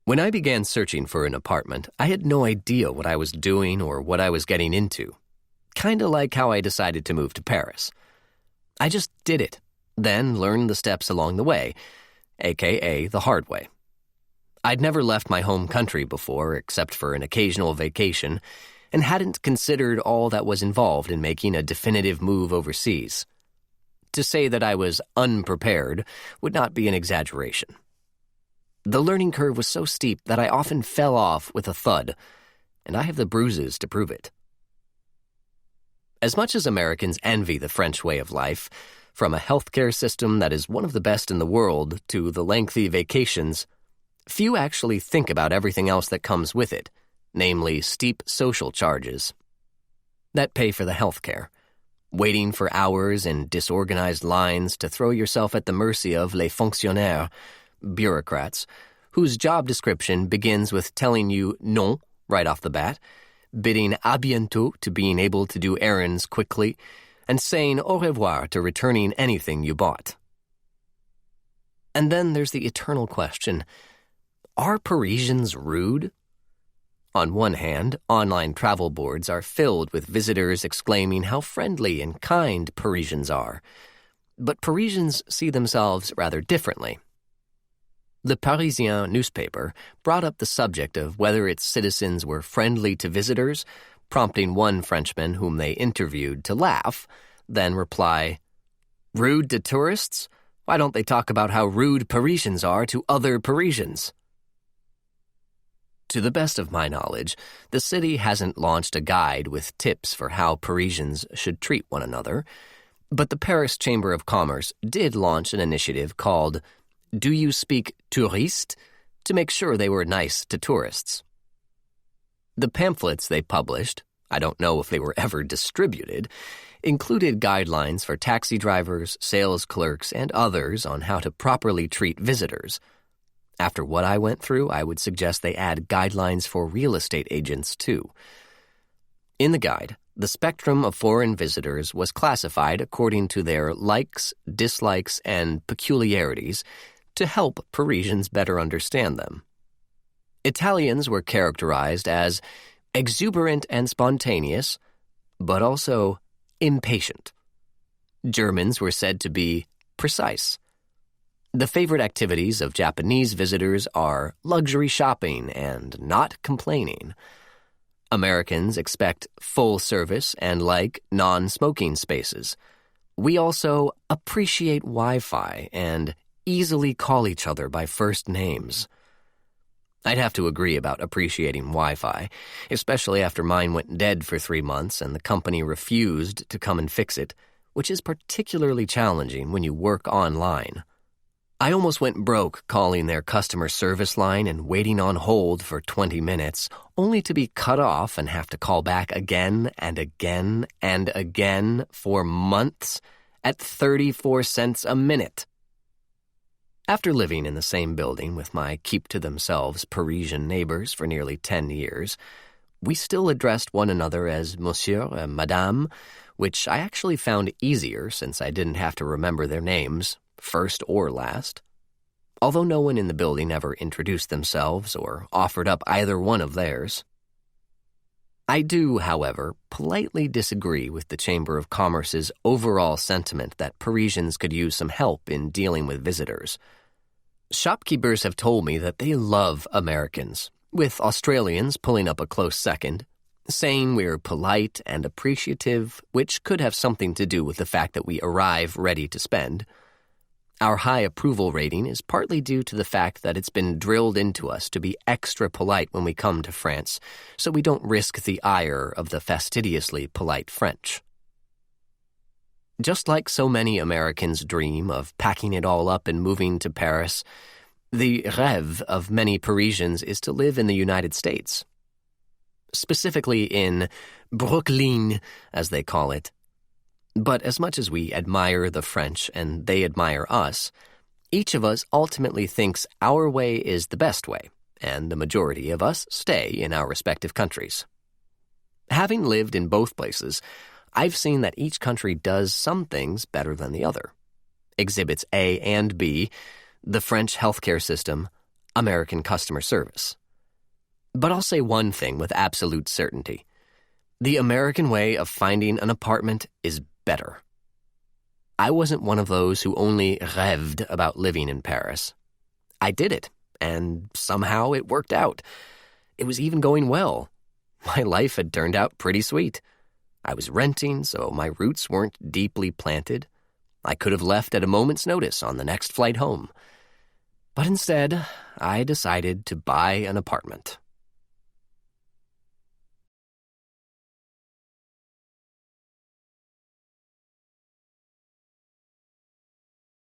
When I began searching for an apartment, I had no idea what I was doing or what I was getting into. Kinda like how I decided to move to Paris. I just did it, then learned the steps along the way, aka the hard way. I'd never left my home country before except for an occasional vacation, and hadn't considered all that was involved in making a definitive move overseas. To say that I was unprepared would not be an exaggeration. The learning curve was so steep that I often fell off with a thud, and I have the bruises to prove it. As much as Americans envy the French way of life, from a healthcare system that is one of the best in the world to the lengthy vacations, few actually think about everything else that comes with it, namely steep social charges that pay for the healthcare, waiting for hours in disorganized lines to throw yourself at the mercy of les fonctionnaires, bureaucrats, whose job description begins with telling you non right off the bat, bidding à bientôt to being able to do errands quickly, and saying au revoir to returning anything you bought. And then there's the eternal question, are Parisians rude? On one hand, online travel boards are filled with visitors exclaiming how friendly and kind Parisians are. But Parisians see themselves rather differently. The Parisien newspaper brought up the subject of whether its citizens were friendly to visitors, prompting one Frenchman whom they interviewed to laugh, then reply, "Rude to tourists? Why don't they talk about how rude Parisians are to other Parisians?" To the best of my knowledge, the city hasn't launched a guide with tips for how Parisians should treat one another, but the Paris Chamber of Commerce did launch an initiative called Do You Speak To Hoist? To make sure they were nice to tourists. The pamphlets they published, I don't know if they were ever distributed, included guidelines for taxi drivers, sales clerks, and others on how to properly treat visitors. After what I went through, I would suggest they add guidelines for real estate agents, too. In the guide, the spectrum of foreign visitors was classified according to their likes, dislikes, and peculiarities to help Parisians better understand them. Italians were characterized as exuberant and spontaneous, but also impatient. Germans were said to be precise. The favorite activities of Japanese visitors are luxury shopping and not complaining. Americans expect full service and like non-smoking spaces. We also appreciate Wi-Fi and easily call each other by first names. I'd have to agree about appreciating Wi-Fi, especially after mine went dead for 3 months and the company refused to come and fix it, which is particularly challenging when you work online. I almost went broke calling their customer service line and waiting on hold for 20 minutes, only to be cut off and have to call back again and again and again for months at 34 cents a minute. After living in the same building with my keep-to-themselves Parisian neighbors for nearly 10 years, we still addressed one another as Monsieur and Madame, which I actually found easier since I didn't have to remember their names, first or last. Although no one in the building ever introduced themselves or offered up either one of theirs. I do, however, politely disagree with the Chamber of Commerce's overall sentiment that Parisians could use some help in dealing with visitors. Shopkeepers have told me that they love Americans, with Australians pulling up a close second, saying we're polite and appreciative, which could have something to do with the fact that we arrive ready to spend. Our high approval rating is partly due to the fact that it's been drilled into us to be extra polite when we come to France, so we don't risk the ire of the fastidiously polite French. Just like so many Americans dream of packing it all up and moving to Paris, the rêve of many Parisians is to live in the United States. Specifically in Brooklyn, as they call it. But as much as we admire the French and they admire us, each of us ultimately thinks our way is the best way, and the majority of us stay in our respective countries. Having lived in both places, I've seen that each country does some things better than the other. Exhibits A and B, the French healthcare system, American customer service. But I'll say one thing with absolute certainty. The American way of finding an apartment is better. I wasn't one of those who only rêved about living in Paris. I did it, and somehow it worked out. It was even going well. My life had turned out pretty sweet. I was renting, so my roots weren't deeply planted. I could have left at a moment's notice on the next flight home. But instead, I decided to buy an apartment.